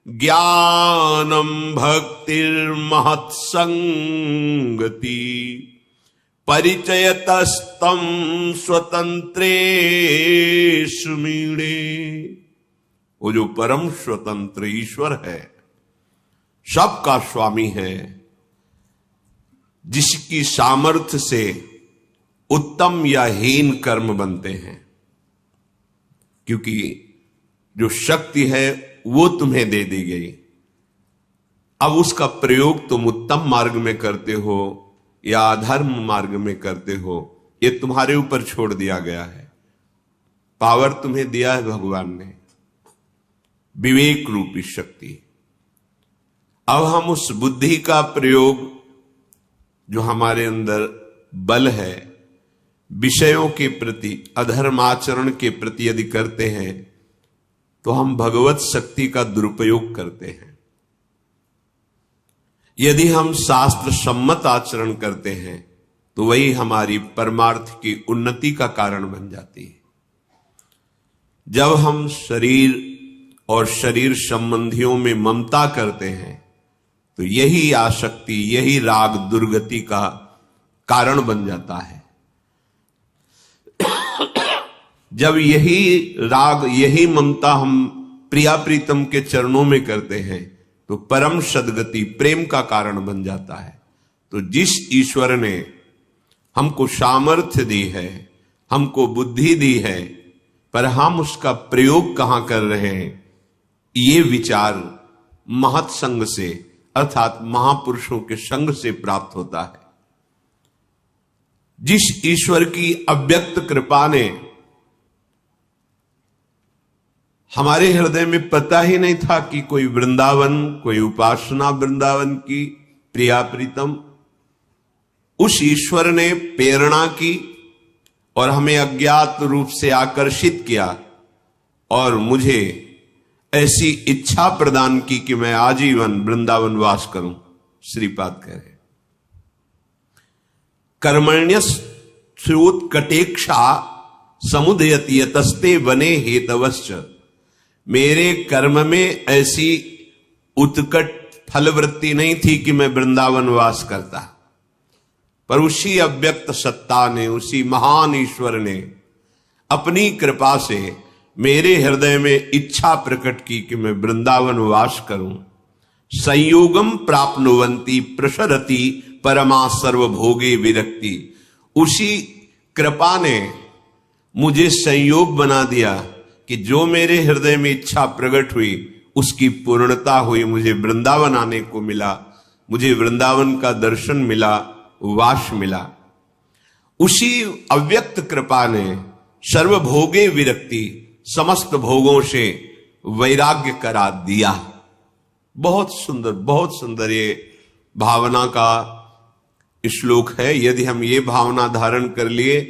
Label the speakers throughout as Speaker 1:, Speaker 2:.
Speaker 1: ज्ञानम भक्तिर्महत्संगति परिचयतस्तम स्वतंत्रेषु मीणे। वो जो परम स्वतंत्र ईश्वर है, सबका स्वामी है, जिसकी सामर्थ्य से उत्तम या हीन कर्म बनते हैं, क्योंकि जो शक्ति है वो तुम्हें दे दी गई। अब उसका प्रयोग तुम उत्तम मार्ग में करते हो या अधर्म मार्ग में करते हो, ये तुम्हारे ऊपर छोड़ दिया गया है। पावर तुम्हें दिया है भगवान ने, विवेक रूपी शक्ति। अब हम उस बुद्धि का प्रयोग जो हमारे अंदर बल है, विषयों के प्रति, अधर्माचरण के प्रति यदि करते हैं तो हम भगवत शक्ति का दुरुपयोग करते हैं। यदि हम शास्त्र सम्मत आचरण करते हैं तो वही हमारी परमार्थ की उन्नति का कारण बन जाती है। जब हम शरीर और शरीर संबंधियों में ममता करते हैं तो यही आसक्ति, यही राग दुर्गति का कारण बन जाता है। जब यही राग, यही ममता हम प्रिया प्रीतम के चरणों में करते हैं तो परम सद्गति, प्रेम का कारण बन जाता है। तो जिस ईश्वर ने हमको सामर्थ्य दी है, हमको बुद्धि दी है, पर हम उसका प्रयोग कहां कर रहे हैं, ये विचार महत् संग से, अर्थात महापुरुषों के संग से प्राप्त होता है। जिस ईश्वर की अव्यक्त कृपा ने हमारे हृदय में पता ही नहीं था कि कोई वृंदावन, कोई उपासना वृंदावन की, प्रिया प्रीतम, उस ईश्वर ने प्रेरणा की और हमें अज्ञात रूप से आकर्षित किया और मुझे ऐसी इच्छा प्रदान की कि मैं आजीवन वृंदावन वास करूं। श्रीपाद कह रहे, कर्मण्यस्योत्कटेक्षा समुदयति यतस्ते वने हेतवश्च। मेरे कर्म में ऐसी उत्कट फलवृत्ति नहीं थी कि मैं वृंदावन वास करता, पर उसी अव्यक्त सत्ता ने, उसी महान ईश्वर ने अपनी कृपा से मेरे हृदय में इच्छा प्रकट की कि मैं वृंदावन वास करूं। संयोगम प्राप्नुवन्ति प्रसरति परमा सर्वभोगे विरक्ति। उसी कृपा ने मुझे संयोग बना दिया कि जो मेरे हृदय में इच्छा प्रकट हुई उसकी पूर्णता हुई, मुझे वृंदावन आने को मिला, मुझे वृंदावन का दर्शन मिला, वास मिला। उसी अव्यक्त कृपा ने सर्वभोगे विरक्ति, समस्त भोगों से वैराग्य करा दिया। बहुत सुंदर, बहुत सुंदर ये भावना का श्लोक है। यदि हम ये भावना धारण कर लिए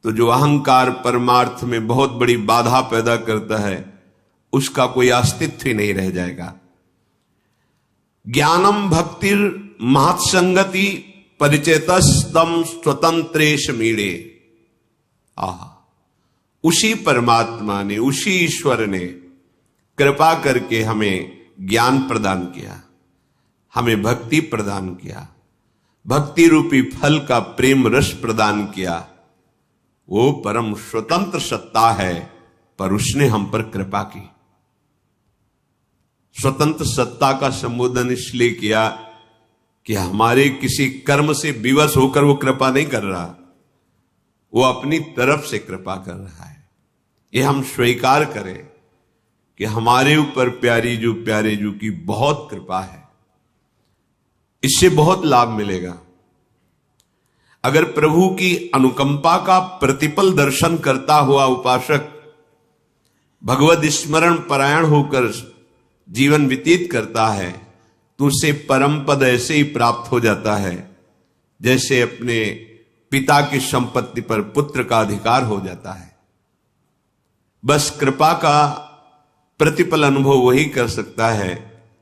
Speaker 1: तो जो अहंकार परमार्थ में बहुत बड़ी बाधा पैदा करता है उसका कोई अस्तित्व ही नहीं रह जाएगा। ज्ञानम भक्तिर महत्संगति परिचेतस्तम स्वतंत्रेश मीणे। उसी परमात्मा ने, उसी ईश्वर ने कृपा करके हमें ज्ञान प्रदान किया, हमें भक्ति प्रदान किया, भक्ति रूपी फल का प्रेम रस प्रदान किया। वो परम स्वतंत्र सत्ता है, पर उसने हम पर कृपा की। स्वतंत्र सत्ता का संबोधन इसलिए किया कि हमारे किसी कर्म से विवश होकर वो कृपा नहीं कर रहा, वो अपनी तरफ से कृपा कर रहा है। ये हम स्वीकार करें कि हमारे ऊपर प्यारी जो की बहुत कृपा है, इससे बहुत लाभ मिलेगा। अगर प्रभु की अनुकंपा का प्रतिपल दर्शन करता हुआ उपासक भगवद स्मरण परायण होकर जीवन व्यतीत करता है तो उसे परम पद ऐसे ही प्राप्त हो जाता है जैसे अपने पिता की संपत्ति पर पुत्र का अधिकार हो जाता है। बस कृपा का प्रतिपल अनुभव वही कर सकता है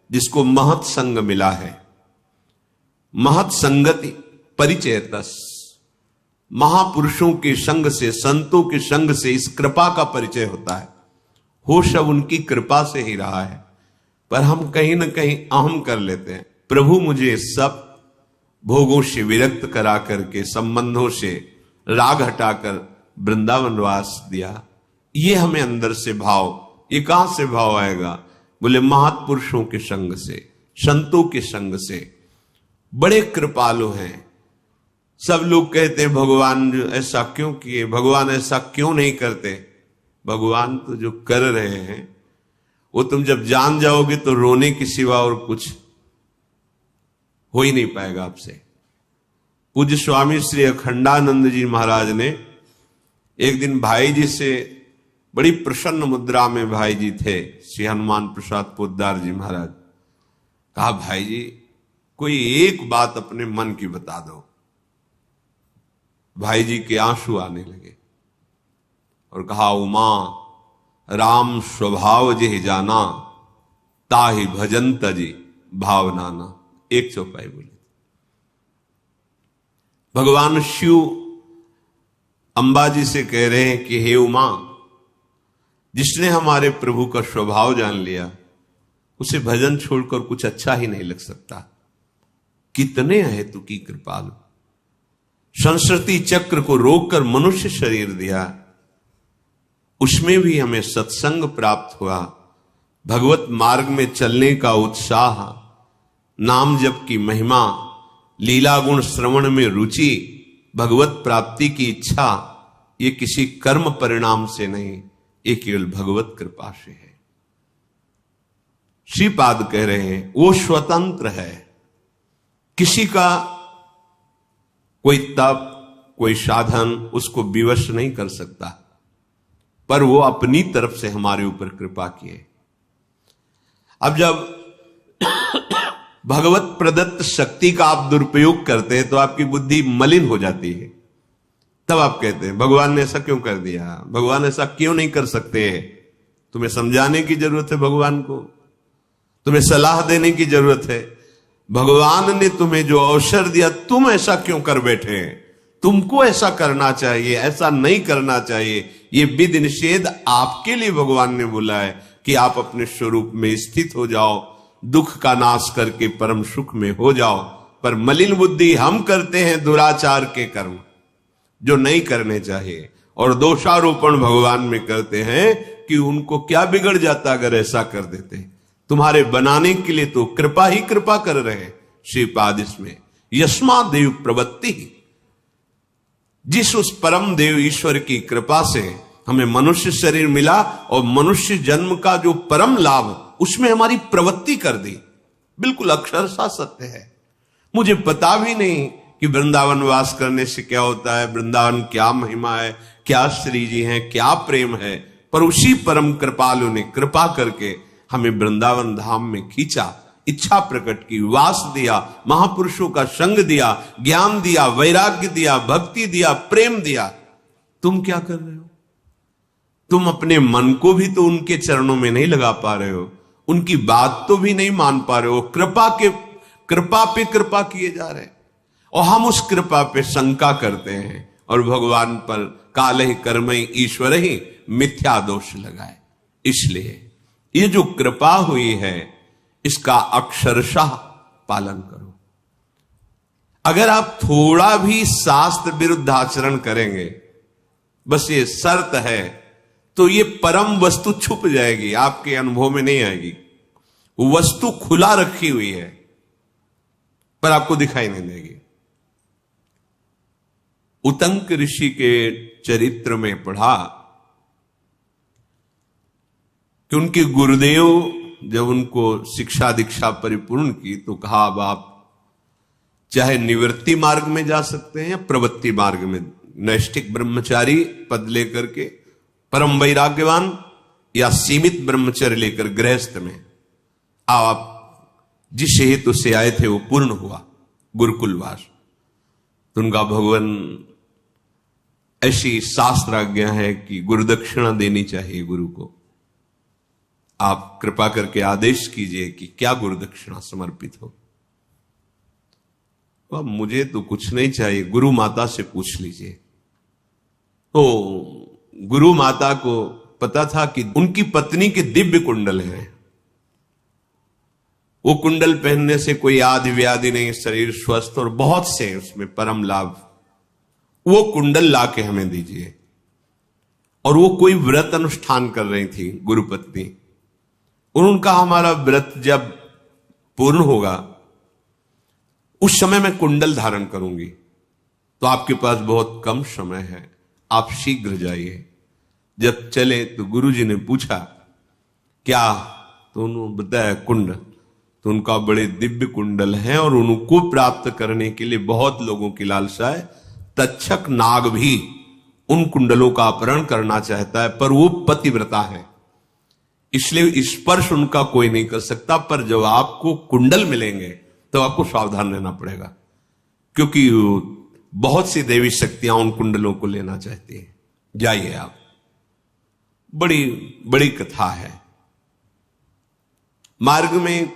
Speaker 1: जिसको महत् संग मिला है। महत् संगति परिचयतस, महापुरुषों के संग से, संतों के संग से इस कृपा का परिचय होता है। हो सब उनकी कृपा से ही रहा है, पर हम कहीं ना कहीं अहम कर लेते हैं। प्रभु मुझे सब भोगों से विरक्त करा करके, संबंधों से राग हटाकर वृंदावनवास दिया। ये हमें अंदर से भाव, ये कहां से भाव आएगा? बोले महापुरुषों के संग से, संतों के संग से। बड़े कृपालु हैं। सब लोग कहते हैं भगवान ऐसा क्यों किए, भगवान ऐसा क्यों नहीं करते। भगवान तो जो कर रहे हैं वो तुम जब जान जाओगे तो रोने के सिवा और कुछ हो ही नहीं पाएगा आपसे। पूज्य स्वामी श्री अखंडानंद जी महाराज ने एक दिन भाई जी से, बड़ी प्रसन्न मुद्रा में भाई जी थे, श्री हनुमान प्रसाद पोद्दार जी महाराज, कहा भाई जी कोई एक बात अपने मन की बता दो। भाई जी के आंसू आने लगे और कहा उमा राम स्वभाव जे जाना, ताहि भजन तजी भावनाना। एक चौपाई बोली। भगवान शिव अंबाजी से कह रहे हैं कि हे उमा, जिसने हमारे प्रभु का स्वभाव जान लिया उसे भजन छोड़कर कुछ अच्छा ही नहीं लग सकता। कितने हेतु की कृपालु। संस्कृति चक्र को रोककर मनुष्य शरीर दिया, उसमें भी हमें सत्संग प्राप्त हुआ, भगवत मार्ग में चलने का उत्साह, नाम जप की महिमा, लीला गुण श्रवण में रुचि, भगवत प्राप्ति की इच्छा। ये किसी कर्म परिणाम से नहीं, ये केवल भगवत कृपा से है। श्रीपाद कह रहे हैं वो स्वतंत्र है, किसी का कोई तप, कोई साधन उसको विवश नहीं कर सकता, पर वो अपनी तरफ से हमारे ऊपर कृपा किए। अब जब भगवत प्रदत्त शक्ति का आप दुरुपयोग करते हैं तो आपकी बुद्धि मलिन हो जाती है। तब आप कहते हैं भगवान ने ऐसा क्यों कर दिया, भगवान ऐसा क्यों नहीं कर सकते। तुम्हें समझाने की जरूरत है भगवान को, तुम्हें सलाह देने की जरूरत है। भगवान ने तुम्हें जो अवसर दिया, तुम ऐसा क्यों कर बैठे हैं, तुमको ऐसा करना चाहिए, ऐसा नहीं करना चाहिए। ये विधि निषेध आपके लिए भगवान ने बोला है कि आप अपने स्वरूप में स्थित हो जाओ, दुख का नाश करके परम सुख में हो जाओ। पर मलिन बुद्धि हम करते हैं दुराचार के कर्म जो नहीं करने चाहिए, और दोषारोपण भगवान में करते हैं कि उनको क्या बिगड़ जाता अगर ऐसा कर देते। तुम्हारे बनाने के लिए तो कृपा ही कृपा कर रहे हैं। श्रीपाद इसमें यस्मा देव प्रवृत्ति, जिस उस परम देव ईश्वर की कृपा से हमें मनुष्य शरीर मिला और मनुष्य जन्म का जो परम लाभ उसमें हमारी प्रवृत्ति कर दी। बिल्कुल अक्षरशः सत्य है। मुझे पता भी नहीं कि वृंदावन वास करने से क्या होता है, वृंदावन क्या महिमा है, क्या श्री जी हैं, क्या प्रेम है, पर उसी परम कृपालु ने कृपा करके हमें वृंदावन धाम में खींचा, इच्छा प्रकट की, वास दिया, महापुरुषों का संग दिया, ज्ञान दिया, वैराग्य दिया, भक्ति दिया, प्रेम दिया। तुम क्या कर रहे हो? तुम अपने मन को भी तो उनके चरणों में नहीं लगा पा रहे हो, उनकी बात तो भी नहीं मान पा रहे हो। कृपा पे कृपा किए जा रहे हैं और हम उस कृपा पे शंका करते हैं और भगवान पर काल ही कर्म ही ईश्वर ही मिथ्या दोष लगाए। इसलिए ये जो कृपा हुई है इसका अक्षरशः पालन करो। अगर आप थोड़ा भी शास्त्र विरुद्ध आचरण करेंगे, बस ये शर्त है, तो ये परम वस्तु छुप जाएगी, आपके अनुभव में नहीं आएगी। वो वस्तु खुला रखी हुई है पर आपको दिखाई नहीं देगी। उतंक ऋषि के चरित्र में पढ़ा कि उनके गुरुदेव जब उनको शिक्षा दीक्षा परिपूर्ण की तो कहा अब आप चाहे निवृत्ति मार्ग में जा सकते हैं या प्रवृत्ति मार्ग में, नैष्ठिक ब्रह्मचारी पद लेकर के परम वैराग्यवान, या सीमित ब्रह्मचर्य लेकर गृहस्थ में। आप जिस हेतु से आए थे वो पूर्ण हुआ, गुरुकुलवास। तो उनका भगवान ऐसी शास्त्र आज्ञा है कि गुरुदक्षिणा देनी चाहिए गुरु को। आप कृपा करके आदेश कीजिए कि क्या गुरुदक्षिणा समर्पित हो। अब मुझे तो कुछ नहीं चाहिए, गुरु माता से पूछ लीजिए। तो गुरु माता को पता था कि उनकी पत्नी के दिव्य कुंडल हैं। वो कुंडल पहनने से कोई आदि व्याधि नहीं, शरीर स्वस्थ और बहुत से उसमें परम लाभ। वो कुंडल लाके हमें दीजिए। और वो कोई व्रत अनुष्ठान कर रही थी गुरुपत्नी, और उनका हमारा व्रत जब पूर्ण होगा उस समय मैं कुंडल धारण करूंगी, तो आपके पास बहुत कम समय है, आप शीघ्र जाइए। जब चले तो गुरुजी ने पूछा क्या, तो उन्होंने बताया कुंडल। तो उनका बड़े दिव्य कुंडल है और उनको प्राप्त करने के लिए बहुत लोगों की लालसा है। तक्षक नाग भी उन कुंडलों का अपहरण करना चाहता है, पर वो पतिव्रता है, इसलिए स्पर्श उनका कोई नहीं कर सकता। पर जब आपको कुंडल मिलेंगे तो आपको सावधान रहना पड़ेगा, क्योंकि बहुत सी देवी शक्तियां उन कुंडलों को लेना चाहती हैं। जाइए आप, बड़ी बड़ी कथा है। मार्ग में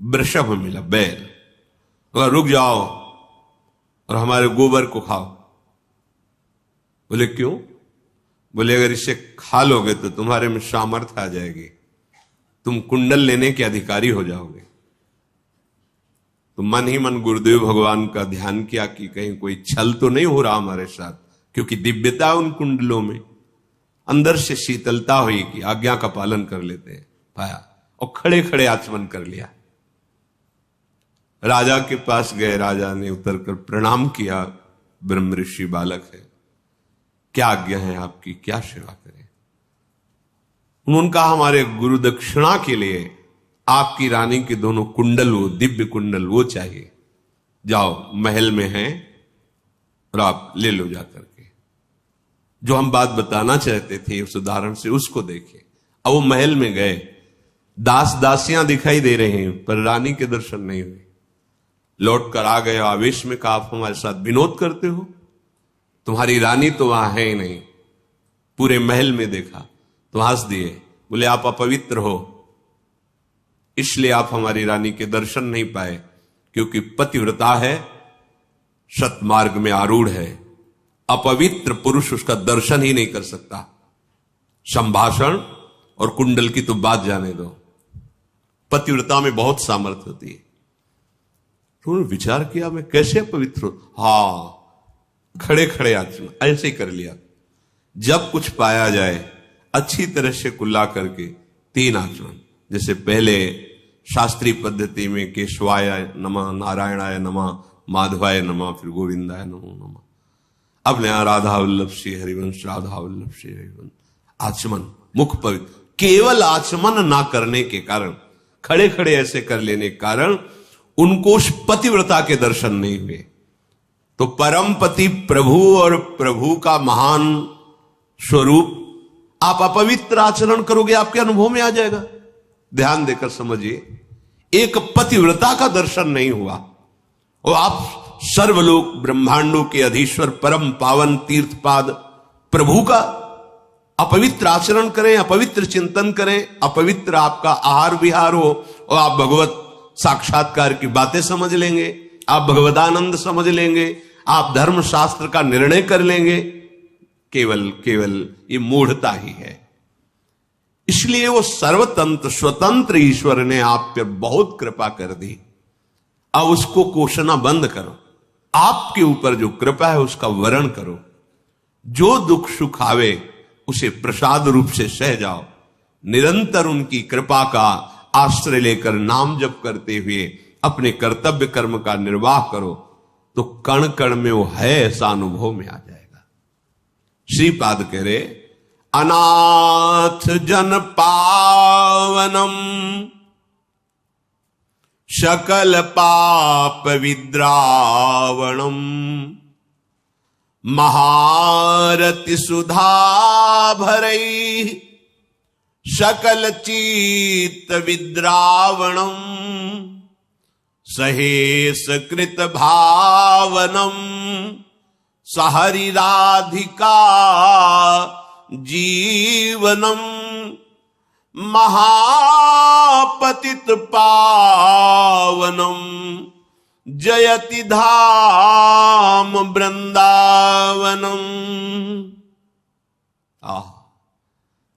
Speaker 1: वृषभ मिला, बैल, और रुक जाओ और हमारे गोबर को खाओ। बोले क्यों? बोले अगर इसे खा लोगे तो तुम्हारे में सामर्थ्य आ जाएगी, तुम कुंडल लेने के अधिकारी हो जाओगे। तो मन ही मन गुरुदेव भगवान का ध्यान किया कि कहीं कोई छल तो नहीं हो रहा हमारे साथ, क्योंकि दिव्यता उन कुंडलों में, अंदर से शीतलता हुई कि आज्ञा का पालन कर लेते हैं। पाया और खड़े खड़े आचमन कर लिया। राजा के पास गए, राजा ने उतरकर प्रणाम किया, ब्रह्म ऋषि बालक है, क्या आज्ञा है आपकी, क्या सेवा करें? उन्होंने कहा हमारे गुरु दक्षिणा के लिए आपकी रानी के दोनों कुंडल, वो दिव्य कुंडल वो चाहिए। जाओ, महल में हैं और आप ले लो जाकर के। जो हम बात बताना चाहते थे उस उदाहरण से उसको देखिए। अब वो महल में गए, दास दासियां दिखाई दे रहे हैं पर रानी के दर्शन नहीं हुए। लौट कर आ गए, आवेश में कहा आप हमारे साथ विनोद करते हो, तुम्हारी रानी तो वहां है ही नहीं। पूरे महल में देखा तो हंस दिए, बोले आप अपवित्र हो, इसलिए आप हमारी रानी के दर्शन नहीं पाए, क्योंकि पतिव्रता है, सतमार्ग में आरूढ़ है। अपवित्र पुरुष उसका दर्शन ही नहीं कर सकता। संभाषण और कुंडल की तो बात जाने दो, पतिव्रता में बहुत सामर्थ्य होती है। तो उन्होंने विचार किया मैं कैसे पवित्र हूं? हाँ, खड़े खड़े आचमन ऐसे ही कर लिया। जब कुछ पाया जाए अच्छी तरह से कुल्ला करके 3 आचमन, जैसे पहले शास्त्रीय पद्धति में केशवाय नमः, नारायणाय नमः, माधवाय नमः, फिर गोविंदाय नमो नमः। अब नया राधा वल्लभ श्री हरिवंश, राधा वल्लभ श्री हरिवंश। आचमन, मुख पवित्र। केवल आचमन ना करने के कारण, खड़े खड़े ऐसे कर लेने के कारण उनको उस पतिव्रता के दर्शन नहीं हुए। तो परम पति प्रभु और प्रभु का महान स्वरूप आप अपवित्र आचरण करोगे, आपके अनुभव में आ जाएगा। ध्यान देकर समझिए, एक पतिव्रता का दर्शन नहीं हुआ और आप सर्वलोक ब्रह्मांडों के अधीश्वर परम पावन तीर्थपाद प्रभु का अपवित्र आचरण करें, अपवित्र चिंतन करें, अपवित्र आपका आहार विहार हो, और आप भगवत साक्षात्कार की बातें समझ लेंगे, आप भगवदानंद समझ लेंगे, आप धर्म शास्त्र का निर्णय कर लेंगे। केवल ये मूढ़ता ही है। इसलिए वो सर्वतंत्र स्वतंत्र ईश्वर ने आप पर बहुत कृपा कर दी। अब उसको कोसना बंद करो, आपके ऊपर जो कृपा है उसका वरण करो। जो दुख सुख आवे उसे प्रसाद रूप से सह जाओ। निरंतर उनकी कृपा का आश्रय लेकर नाम जप करते हुए अपने कर्तव्य कर्म का निर्वाह करो, तो कण कण में वो है ऐसा अनुभव में आ जाएगा। श्रीपाद कह रहे अनाथ जन पावनम सकल पाप विद्रावणम महारति सुधा भरई सकल चित्त विद्रावणम सहेस कृत भावनम सहरि राधिका जीवनम महापतित पावनम जयति धाम वृंदावनम।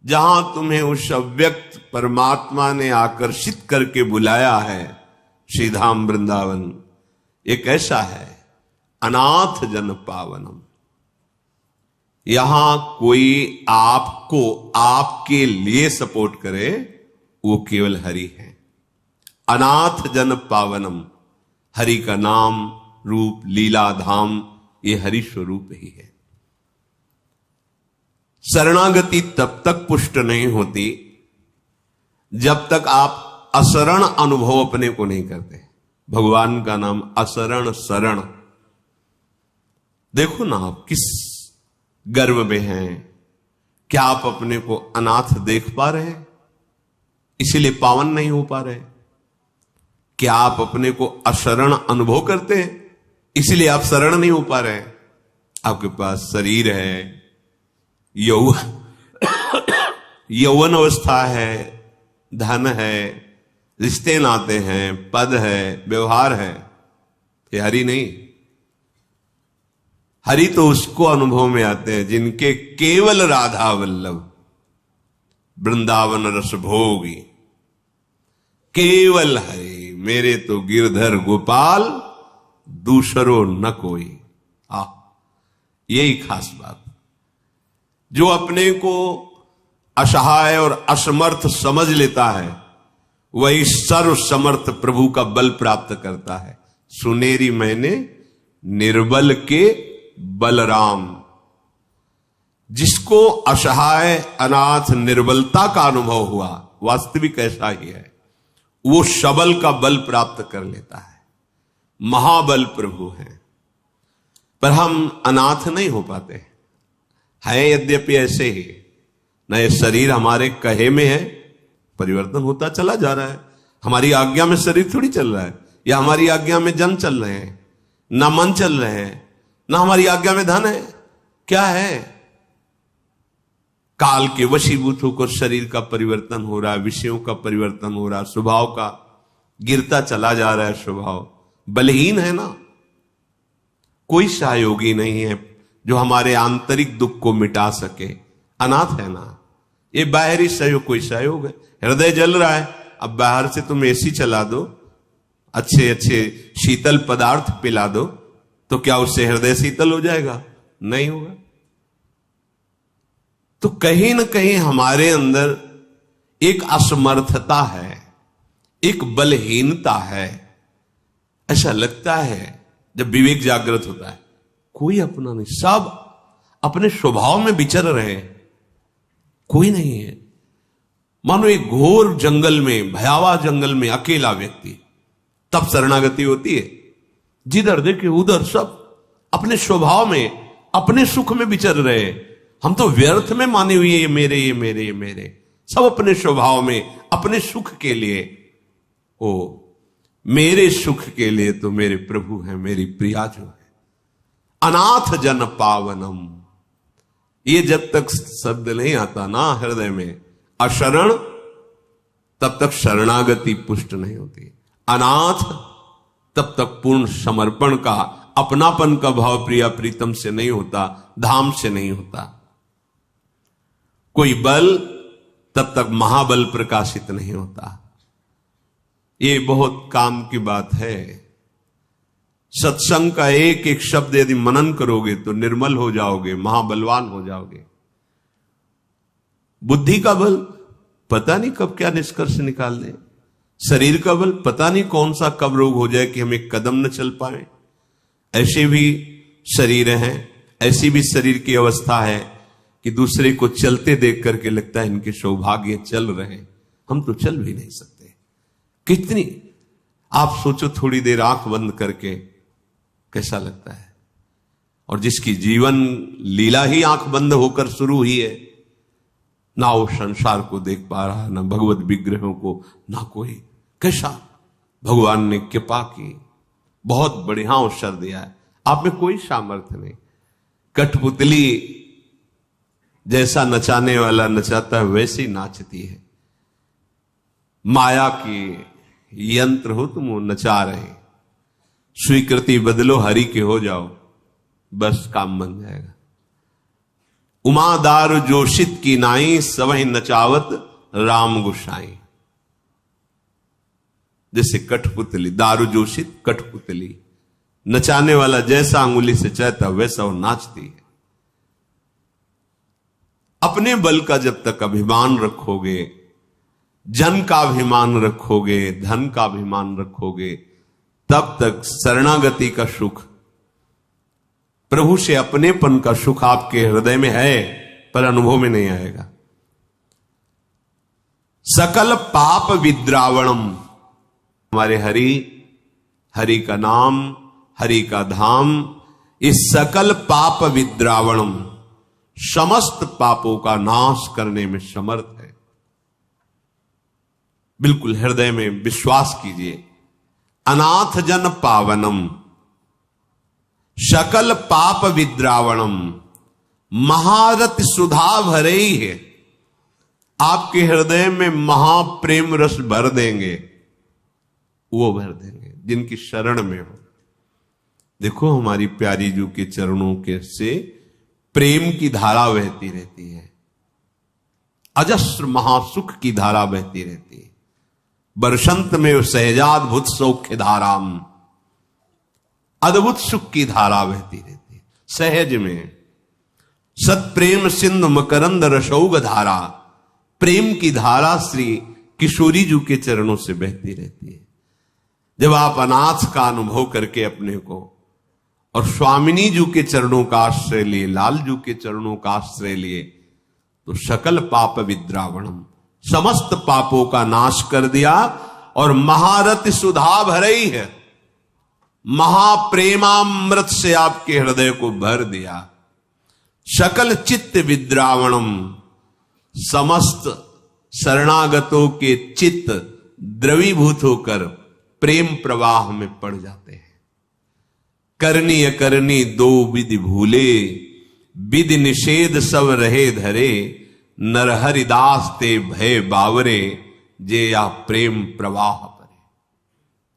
Speaker 1: जहां तुम्हें उस अव्यक्त परमात्मा ने आकर्षित करके बुलाया है, श्रीधाम वृंदावन, एक ऐसा है अनाथ जन पावनम। यहां कोई आपको आपके लिए सपोर्ट करे, वो केवल हरि है। अनाथ जन पावनम, हरि का नाम, रूप, लीला, धाम, ये हरि स्वरूप ही है। शरणागति तब तक पुष्ट नहीं होती जब तक आप असरण अनुभव अपने को नहीं करते। भगवान का नाम असरण शरण। देखो ना, आप किस गर्व में हैं। क्या आप अपने को अनाथ देख पा रहे हैं, इसीलिए पावन नहीं हो पा रहे? क्या आप अपने को अशरण अनुभव करते हैं, इसलिए आप शरण नहीं हो पा रहे? आपके पास शरीर है, यौवन अवस्था है, धन है, रिश्ते नाते हैं, पद है, व्यवहार है, ये हरि नहीं। हरि तो उसको अनुभव में आते हैं जिनके केवल राधा वल्लभ वृंदावन रस भोगी। केवल हरि, मेरे तो गिरधर गोपाल, दूसरो न कोई। यही खास बात। जो अपने को असहाय और असमर्थ समझ लेता है, वही सर्व समर्थ प्रभु का बल प्राप्त करता है। सुनेरी मैंने निर्बल के बलराम। जिसको असहाय, अनाथ, निर्बलता का अनुभव हुआ, वास्तविक ऐसा ही है, वो सबल का बल प्राप्त कर लेता है। महाबल प्रभु हैं, पर हम अनाथ नहीं हो पाते हैं। यद्यपि ऐसे ही न, ये शरीर हमारे कहे में है, परिवर्तन होता चला जा रहा है। हमारी आज्ञा में शरीर थोड़ी चल रहा है, या हमारी आज्ञा में जन चल रहे हैं, ना मन चल रहे हैं, ना हमारी आज्ञा में धन है। क्या है? काल के वशीभूत होकर शरीर का परिवर्तन हो रहा है, विषयों का परिवर्तन हो रहा है, स्वभाव का गिरता चला जा रहा है। स्वभाव बलहीन है ना, कोई सहयोगी नहीं है जो हमारे आंतरिक दुख को मिटा सके। अनाथ है ना, ये बाहरी सहयोग कोई सहयोग है। हृदय जल रहा है, अब बाहर से तुम एसी चला दो, अच्छे अच्छे शीतल पदार्थ पिला दो, तो क्या उससे हृदय शीतल हो जाएगा? नहीं होगा। तो कहीं ना कहीं हमारे अंदर एक असमर्थता है, एक बलहीनता है। ऐसा लगता है जब विवेक जागृत होता है, कोई अपना नहीं, सब अपने स्वभाव में विचर रहे हैं, कोई नहीं है। मानो एक घोर जंगल में, भयावह जंगल में अकेला व्यक्ति, तब शरणागति होती है। जिधर देखे उधर सब अपने स्वभाव में, अपने सुख में विचर रहे। हम तो व्यर्थ में माने हुए, ये मेरे, ये मेरे, ये मेरे, सब अपने स्वभाव में, अपने सुख के लिए। ओ मेरे सुख के लिए तो मेरे प्रभु हैं, मेरी प्रिया जो है। अनाथ जन पावनम, ये जब तक शब्द नहीं आता ना हृदय में, अशरण, तब तक शरणागति पुष्ट नहीं होती। अनाथ, तब तक पूर्ण समर्पण का, अपनापन का भाव प्रिया प्रीतम से नहीं होता, धाम से नहीं होता। कोई बल, तब तक महाबल प्रकाशित नहीं होता। ये बहुत काम की बात है। सत्संग का एक एक शब्द यदि मनन करोगे तो निर्मल हो जाओगे, महाबलवान हो जाओगे। बुद्धि का बल पता नहीं कब क्या निष्कर्ष निकाल दे। शरीर का बल पता नहीं कौन सा कब रोग हो जाए कि हम एक कदम न चल पाए। ऐसे भी शरीर हैं, ऐसी भी शरीर की अवस्था है कि दूसरे को चलते देख करके लगता है इनके सौभाग्य चल रहे हैं, हम तो चल भी नहीं सकते। कितनी, आप सोचो थोड़ी देर आंख बंद करके कैसा लगता है। और जिसकी जीवन लीला ही आंख बंद होकर शुरू हुई है, ना वो संसार को देख पा रहा, ना भगवत विग्रहों को, ना कोई। कैसा भगवान ने कृपा की, बहुत बढ़िया अवसर दिया है। आप में कोई सामर्थ्य नहीं। कठपुतली जैसा नचाने वाला नचाता है, वैसी नाचती है। माया की यंत्र हो तुम, वो नचा रहे। स्वीकृति बदलो, हरि के हो जाओ, बस काम बन जाएगा। उमा दारु जोशित की नाई, सवहि नचावत राम गुसाई। जैसे कठपुतली, दारू जोशित कठपुतली, नचाने वाला जैसा अंगुली से चाहता वैसा वो नाचती है। अपने बल का जब तक अभिमान रखोगे, जन का अभिमान रखोगे, धन का अभिमान रखोगे, तब तक शरणागति का सुख, प्रभु से अपनेपन का सुख आपके हृदय में है पर अनुभव में नहीं आएगा। सकल पाप विद्रावणम, हमारे हरि का नाम, हरि का धाम, इस सकल पाप विद्रावणम, समस्त पापों का नाश करने में समर्थ है। बिल्कुल हृदय में विश्वास कीजिए। अनाथ जन पावनम, सकल पाप विद्रावणम, महारथ सुधा भरे ही है। आपके हृदय में महाप्रेम रस भर देंगे, वो भर देंगे जिनकी शरण में हो। देखो हमारी प्यारी जू के चरणों के से प्रेम की धारा बहती रहती है, अजस्र महासुख की धारा बहती रहती है। बरसंत में सहजाद्भुत सौख्य धाराम, अद्भुत सुख की धारा बहती रहती है। सहज में सत्प्रेम सिंधु मकरंद रसौग धारा, प्रेम की धारा श्री किशोरी जी के चरणों से बहती रहती है। जब आप अनाथ का अनुभव करके अपने को और स्वामिनी जी के चरणों का आश्रय लिए, लाल जी के चरणों का आश्रय लिए, तो सकल पाप विद्रावणम, समस्त पापों का नाश कर दिया और महारथ सुधा भरई है, महाप्रेमामृत से आपके हृदय को भर दिया। सकल चित्त विद्रावणम, समस्त शरणागतों के चित्त द्रवीभूत होकर प्रेम प्रवाह में पड़ जाते हैं। करनी अकरनी दो विधि भूले, विधि निषेध सब रहे धरे, नरहरिदास ते भय बावरे, जे या प्रेम प्रवाह परे।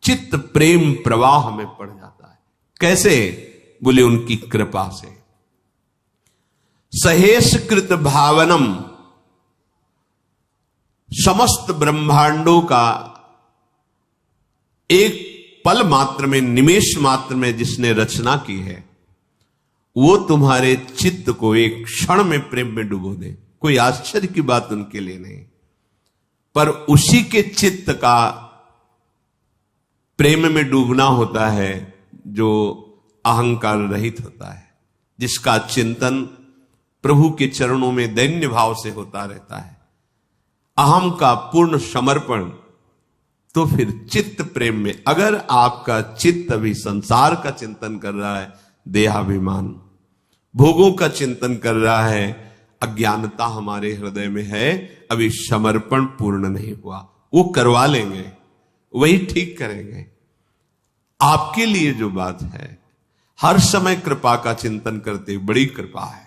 Speaker 1: चित्त प्रेम प्रवाह में पड़ जाता है। कैसे? बोले उनकी कृपा से। सहेश कृत भावनम, समस्त ब्रह्मांडों का एक पल मात्र में, निमेष मात्र में जिसने रचना की है, वो तुम्हारे चित्त को एक क्षण में प्रेम में डुबो दे। कोई आश्चर्य की बात उनके लिए नहीं, पर उसी के चित्त का प्रेम में डूबना होता है जो अहंकार रहित होता है, जिसका चिंतन प्रभु के चरणों में दैन्य भाव से होता रहता है, अहम का पूर्ण समर्पण। तो फिर चित्त प्रेम में, अगर आपका चित्त अभी संसार का चिंतन कर रहा है, देहाभिमान, भोगों का चिंतन कर रहा है, अज्ञानता हमारे हृदय में है, अभी समर्पण पूर्ण नहीं हुआ, वो करवा लेंगे, वही ठीक करेंगे। आपके लिए जो बात है, हर समय कृपा का चिंतन करते, बड़ी कृपा है,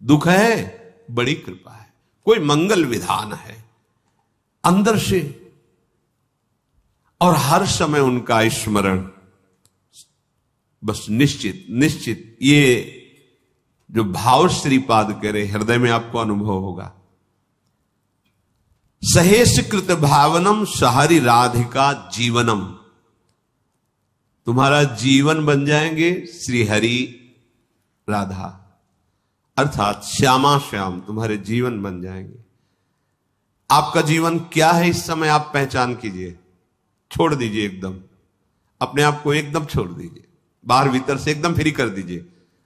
Speaker 1: दुख है, बड़ी कृपा है, कोई मंगल विधान है अंदर से, और हर समय उनका स्मरण, बस निश्चित निश्चित। ये जो भाव श्रीपाद करे, हृदय में आपको अनुभव होगा। सहेश कृत भावनम सहरि राधिका जीवनम, तुम्हारा जीवन बन जाएंगे श्री हरि राधा, अर्थात श्यामा श्याम तुम्हारे जीवन बन जाएंगे। आपका जीवन क्या है इस समय आप पहचान कीजिए, छोड़ दीजिए, एकदम अपने आप को एकदम छोड़ दीजिए, बाहर भीतर से एकदम फ्री कर दीजिए।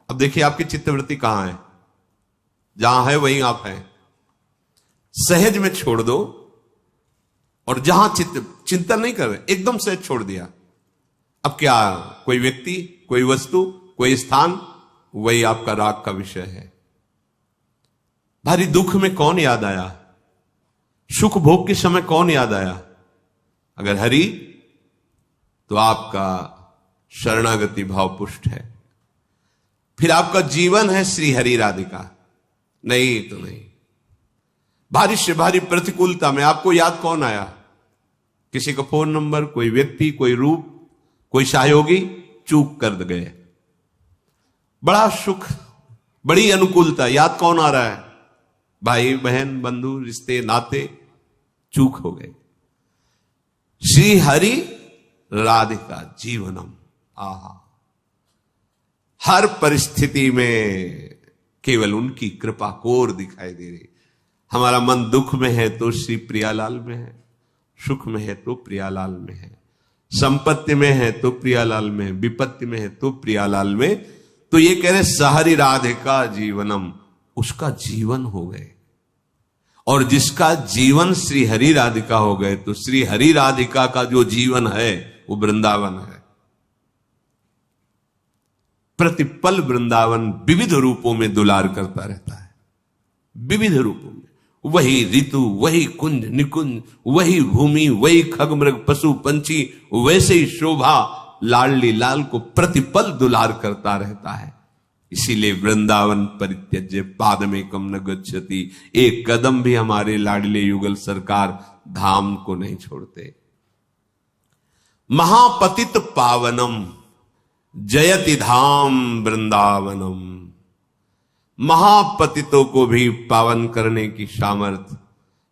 Speaker 1: अब देखिए आपकी चित्तवृत्ति कहां है, जहां है वहीं आप हैं। सहज में छोड़ दो, और जहां चिंतन नहीं कर रहे, एकदम सहज छोड़ दिया। अब क्या, कोई व्यक्ति, कोई वस्तु, कोई स्थान, वही आपका राग का विषय है। भारी दुख में कौन याद आया, सुख भोग के समय कौन याद आया? अगर हरि, तो आपका शरणागति भाव पुष्ट है, फिर आपका जीवन है श्री हरि राधिका। नहीं तो नहीं। भारी से भारी प्रतिकूलता में आपको याद कौन आया? किसी का फोन नंबर, कोई व्यक्ति, कोई रूप, कोई सहयोगी, चूक कर गए। बड़ा सुख बड़ी अनुकूलता। याद कौन आ रहा है? भाई बहन बंधु रिश्ते नाते चूक हो गए। श्री हरि राधिका जीवनम। आहा, हर परिस्थिति में केवल उनकी कृपा कोर दिखाई दे रही। हमारा मन दुख में है तो श्री प्रियालाल में है, सुख में है तो प्रियालाल में है, संपत्ति में है तो प्रियालाल में, विपत्ति में है तो प्रियालाल में। तो ये कह रहे सहरि राधिका जीवनम, उसका जीवन हो गए। और जिसका जीवन श्री हरि राधिका हो गए, तो श्री हरि राधिका का जो जीवन है वो वृंदावन है। प्रतिपल वृंदावन विविध रूपों में दुलार करता रहता है, विविध रूपों में। वही ऋतु, वही कुंज निकुंज, वही भूमि, वही खगमृग पशु पंछी, वैसे ही शोभा लाडली लाल को प्रतिपल दुलार करता रहता है। इसीलिए वृंदावन परित्यज्य पाद में कम न गच्छति, एक कदम भी हमारे लाडले युगल सरकार धाम को नहीं छोड़ते। महापतित पावनम जयति धाम वृंदावनम। महापतितों को भी पावन करने की सामर्थ्य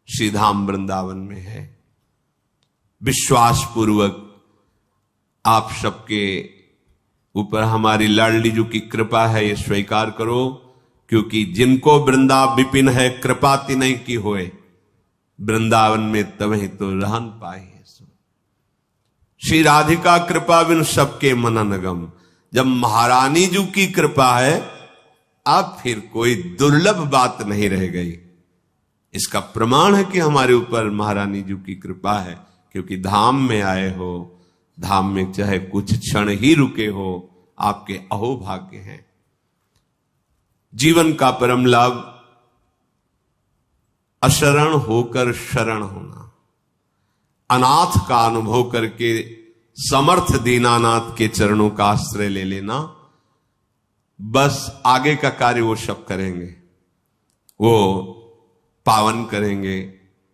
Speaker 1: श्री धाम वृंदावन में है। विश्वास पूर्वक आप सबके ऊपर हमारी लाडली जी की कृपा है, ये स्वीकार करो, क्योंकि जिनको वृंदा विपिन है कृपा तिनय की होए, वृंदावन में तवहि तो रहन पाए। श्री राधिका कृपा बिन सबके मनन गम। जब महारानी जी की कृपा है अब फिर कोई दुर्लभ बात नहीं रह गई। इसका प्रमाण है कि हमारे ऊपर महारानी जी की कृपा है, क्योंकि धाम में आए हो, धाम में चाहे कुछ क्षण ही रुके हो, आपके अहोभाग्य हैं। जीवन का परम लाभ अशरण होकर शरण होना, अनाथ का अनुभव करके समर्थ दीनानाथ के चरणों का आश्रय ले लेना। बस आगे का कार्य वो सब करेंगे, वो पावन करेंगे,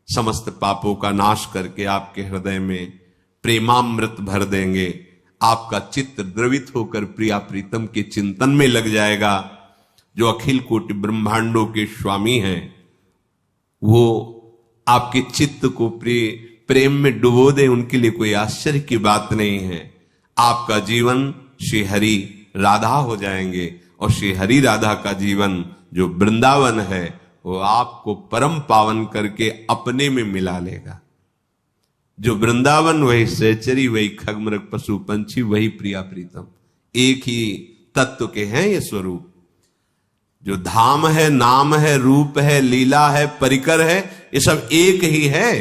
Speaker 1: समस्त पापों का नाश करके आपके हृदय में प्रेमामृत भर देंगे। आपका चित्त द्रवित होकर प्रिया प्रीतम के चिंतन में लग जाएगा। जो अखिल कोटि ब्रह्मांडों के स्वामी हैं, वो आपके चित्त को प्रेम में डुबो दे, उनके लिए कोई आश्चर्य की बात नहीं है। आपका जीवन श्री हरि राधा हो जाएंगे, और श्री हरि राधा का जीवन जो वृंदावन है वो आपको परम पावन करके अपने में मिला लेगा। जो वृंदावन वही सहचरी, वही खगमृग पशु पंछी, वही प्रिया प्रीतम, एक ही तत्व के हैं ये स्वरूप। जो धाम है, नाम है, रूप है, लीला है, परिकर है, ये सब एक ही है।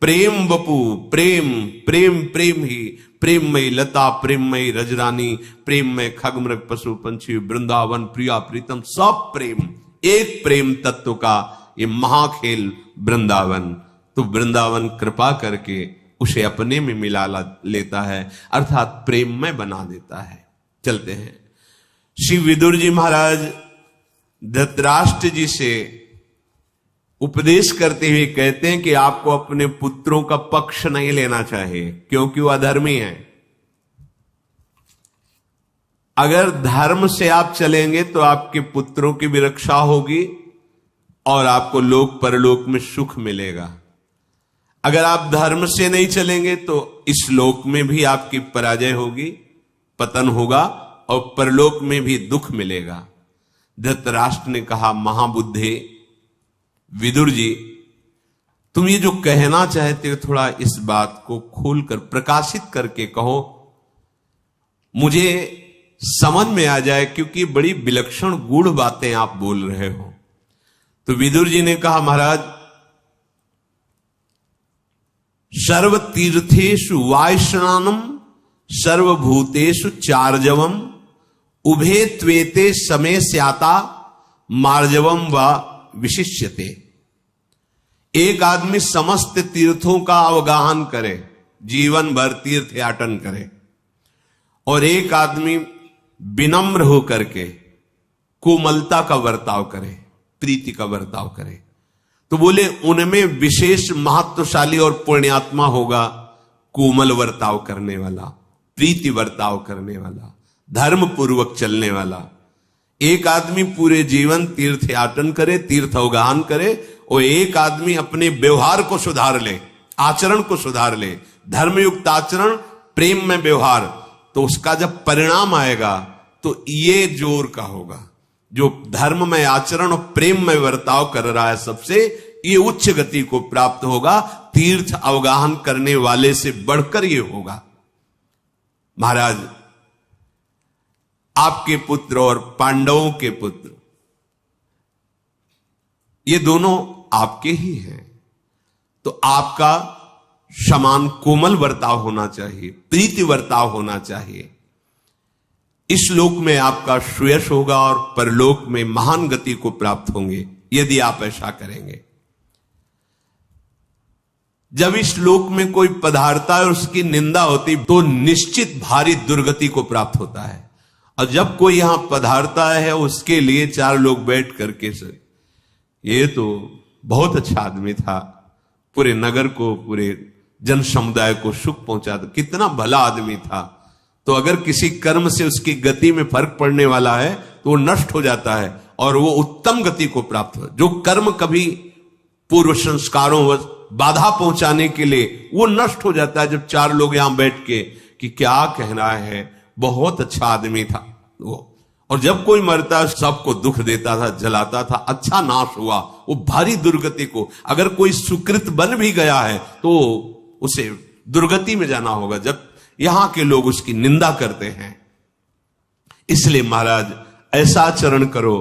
Speaker 1: प्रेम वपु, प्रेम प्रेम प्रेम ही, प्रेममयी लता, प्रेममयी रजरानी, प्रेममय खगमृग पशु पंछी, वृंदावन प्रिया प्रीतम, सब प्रेम, एक प्रेम तत्व का ये महाखेल वृंदावन। तो वृंदावन कृपा करके उसे अपने में मिला लेता है, अर्थात प्रेममय बना देता है। चलते हैं। श्री विदुर जी महाराज धृतराष्ट्र जी से उपदेश करते हुए कहते हैं कि आपको अपने पुत्रों का पक्ष नहीं लेना चाहिए, क्योंकि वो अधर्मी है। अगर धर्म से आप चलेंगे तो आपके पुत्रों की भी रक्षा होगी और आपको लोक परलोक में सुख मिलेगा। अगर आप धर्म से नहीं चलेंगे तो इस लोक में भी आपकी पराजय होगी, पतन होगा, और परलोक में भी दुख मिलेगा। धृतराष्ट्र ने कहा, महाबुद्धे विदुर जी, तुम ये जो कहना चाहते हो थोड़ा इस बात को खोलकर प्रकाशित करके कहो, मुझे समझ में आ जाए, क्योंकि बड़ी विलक्षण गूढ़ बातें आप बोल रहे हो। तो विदुर जी ने कहा, महाराज, सर्व तीर्थेषु वायुस्नानम सर्वभूतेषु चार्जवम उभे त्वेते समय स्याता मार्जवम व विशिष्यते। एक आदमी समस्त तीर्थों का अवगाहन करे, जीवन भर तीर्थ याटन करे, और एक आदमी विनम्र होकर के कोमलता का बर्ताव करे, प्रीति का बर्ताव करे। तो बोले उनमें विशेष महत्वशाली और पुण्यात्मा होगा कोमल बर्ताव करने वाला, प्रीति बर्ताव करने वाला, धर्म पूर्वक चलने वाला। एक आदमी पूरे जीवन तीर्थ याटन करे, तीर्थ अवगाहन करे, और एक आदमी अपने व्यवहार को सुधार ले, आचरण को सुधार ले, धर्मयुक्त आचरण, प्रेम में व्यवहार, तो उसका जब परिणाम आएगा तो ये जोर का होगा। जो धर्म में आचरण और प्रेम में वर्ताव कर रहा है सबसे, ये उच्च गति को प्राप्त होगा। तीर्थ अवगाहन करने वाले से बढ़कर ये होगा। महाराज, आपके पुत्र और पांडवों के पुत्र, ये दोनों आपके ही हैं, तो आपका समान कोमल वर्ताव होना चाहिए, प्रीति वर्ताव होना चाहिए। इस लोक में आपका श्रेयस होगा और परलोक में महान गति को प्राप्त होंगे यदि आप ऐसा करेंगे। जब इस लोक में कोई पधारता है और उसकी निंदा होती तो निश्चित भारी दुर्गति को प्राप्त होता है, और जब कोई यहां पधारता है उसके लिए चार लोग बैठ करके से, ये तो बहुत अच्छा आदमी था, पूरे नगर को, पूरे जन समुदाय को सुख पहुंचा, कितना भला आदमी था, तो अगर किसी कर्म से उसकी गति में फर्क पड़ने वाला है तो वो नष्ट हो जाता है और वो उत्तम गति को प्राप्त हो। जो कर्म कभी पूर्व संस्कारों व बाधा पहुंचाने के लिए, वो नष्ट हो जाता है। जब चार लोग यहां बैठ के कि क्या कहना है, बहुत अच्छा आदमी था वो, और जब कोई मरता सबको दुख देता था, जलाता था, अच्छा नाश हुआ, वो भारी दुर्गति को, अगर कोई सुकृत बन भी गया है तो उसे दुर्गति में जाना होगा जब यहां के लोग उसकी निंदा करते हैं। इसलिए महाराज ऐसा आचरण करो